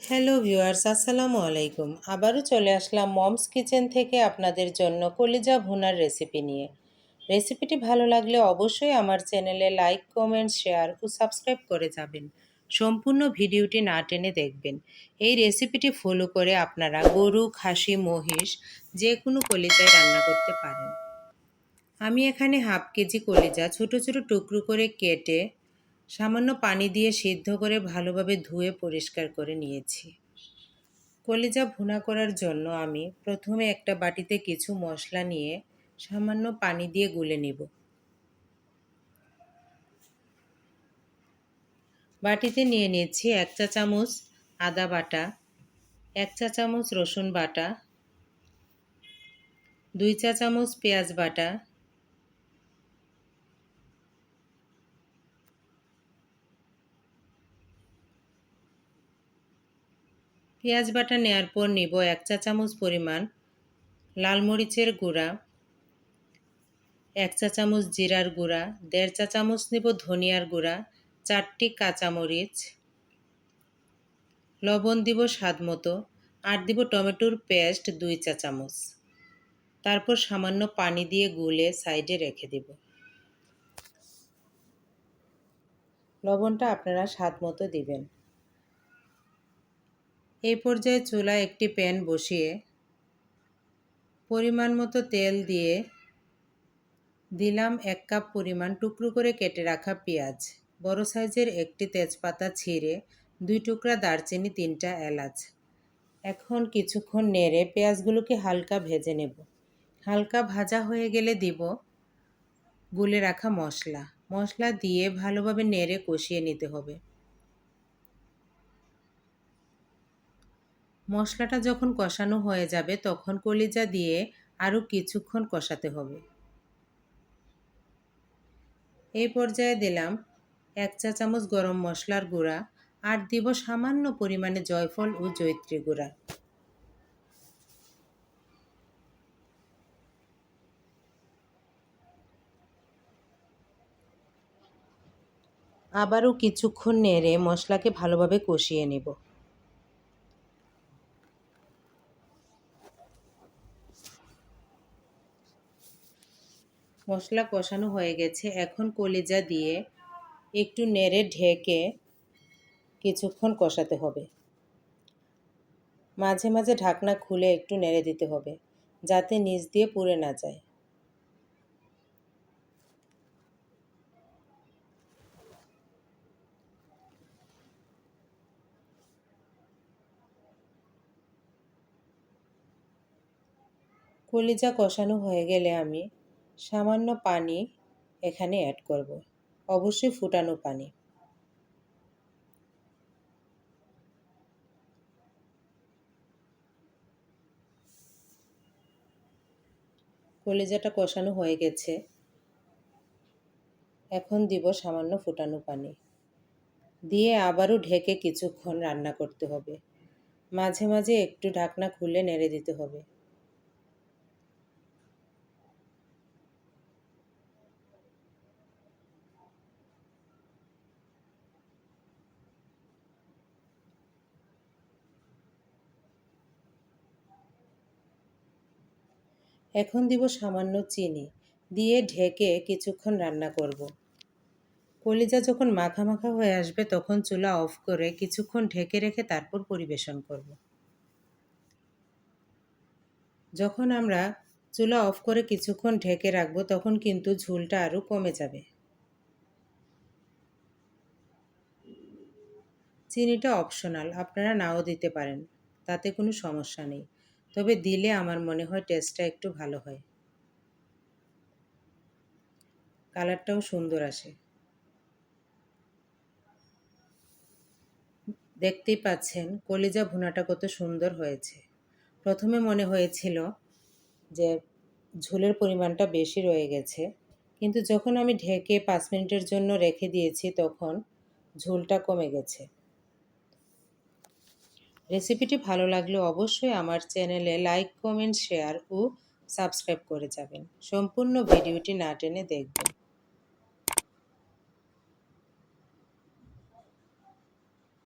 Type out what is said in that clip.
Hello viewers, আসসালামু আলাইকুম। আবারও চলে আসলাম মমস কিচেন থেকে আপনাদের জন্য কলিজা ভুনার রেসিপি নিয়ে। রেসিপিটি ভালো লাগলে অবশ্যই আমার চ্যানেলে লাইক, কমেন্ট, শেয়ার ও সাবস্ক্রাইব করে যাবেন। সম্পূর্ণ ভিডিওটি না টেনে দেখবেন। এই রেসিপিটি ফলো করে আপনারা গরু, খাসি, মহিষ যে কোনো কলিজায় রান্না করতে পারেন। আমি এখানে হাফ কেজি কলিজা ছোট ছোট টুকরো করে কেটে সামান্য পানি দিয়ে সিদ্ধ করে ভালোভাবে ধুয়ে পরিষ্কার করে নিয়েছি। কলিজা ভুনা করার জন্য আমি প্রথমে একটা বাটিতে কিছু মশলা নিয়ে সামান্য পানি দিয়ে গুলে নিব। বাটিতে নিয়ে নিয়েছি 1 চা চামচ আদা বাটা, 1 চা চামচ রসুন বাটা, 2 চা চামচ পেঁয়াজ বাটা, পেঁয়াজ বাটা নেওয়ার পর নিব 1 চা চামচ পরিমাণ লাল মরিচের গুঁড়া, 1 চা চামচ জিরার গুঁড়া, 1.5 চা চামচ নেব ধনিয়ার গুঁড়া, 4টি কাঁচামরিচ, লবণ দিব স্বাদ মতো, আর দিব টমেটোর পেস্ট 2 চা চামচ। তারপর সামান্য পানি দিয়ে গুলে সাইডে রেখে দিব। লবণটা আপনারা স্বাদ মতো দিবেন। এই পর্যায়ে চুলায় একটি প্যান বসিয়ে পরিমাণ মতো তেল দিয়ে দিলাম 1 কাপ পরিমাণ টুকরো করে কেটে রাখা পেঁয়াজ, বড় সাইজের একটি তেজপাতা ছিঁড়ে, 2 টুকরা দারচিনি, 3টা এলাচ। এখন কিছুক্ষণ নেড়ে পেঁয়াজগুলোকে হালকা ভেজে নেব। হালকা ভাজা হয়ে গেলে দিব গুলে রাখা মশলা। মশলা দিয়ে ভালোভাবে নেড়ে কষিয়ে নিতে হবে। মশলাটা যখন কষানো হয়ে যাবে তখন কলিজা দিয়ে আরও কিছুক্ষণ কষাতে হবে। এই পর্যায়ে দিলাম 1 চা চামচ গরম মশলার গুঁড়া আর দিব সামান্য পরিমাণে জয়ফল ও জয়িত্রী গুঁড়া। আবারও কিছুক্ষণ নেড়ে মশলাকে ভালোভাবে কষিয়ে নেব। মশলা কষানো হয়ে গেছে। এখন কলিজা দিয়ে একটু নেড়ে ঢেকে কিছুক্ষণ কষাতে হবে। মাঝে মাঝে ঢাকনা খুলে একটু নেড়ে দিতে হবে যাতে নিচ দিয়ে পুড়ে না যায়। কলিজা কষানো হয়ে গেলে আমি সামান্য পানি এখানে অ্যাড করব, অবশ্যই ফুটানো পানি। কলিজাটা কষানো হয়ে গেছে। এখন দিব সামান্য ফুটানো পানি দিয়ে আবারও ঢেকে কিছুক্ষণ রান্না করতে হবে। মাঝে মাঝে একটু ঢাকনা খুলে নেড়ে দিতে হবে। এখন দিব সামান্য চিনি দিয়ে ঢেকে কিছুক্ষণ রান্না করব। কলিজা যখন মাখা মাখা হয়ে আসবে তখন চুলা অফ করে কিছুক্ষণ ঢেকে রেখে তারপর পরিবেশন করব। যখন আমরা চুলা অফ করে কিছুক্ষণ ঢেকে রাখবো তখন কিন্তু ঝোলটা আরও কমে যাবে। চিনিটা অপশনাল, আপনারা নাও দিতে পারেন, তাতে কোনো সমস্যা নেই। তবে দিলে আমার মনে হয় টেস্টটা একটু ভালো হয়, কালারটাও সুন্দর আসে। দেখতেই পাচ্ছেন কলিজা ভুনাটা কত সুন্দর হয়েছে। প্রথমে মনে হয়েছিল যে ঝোলের পরিমাণটা বেশি রয়ে গেছে, কিন্তু যখন আমি ঢেকে 5 মিনিটের জন্য রেখে দিয়েছি তখন ঝোলটা কমে গেছে। রেসিপিটি ভালো লাগলে অবশ্যই আমার চ্যানেলে লাইক, কমেন্ট, শেয়ার ও সাবস্ক্রাইব করে যাবেন। সম্পূর্ণ ভিডিওটি না টেনে দেখবেন।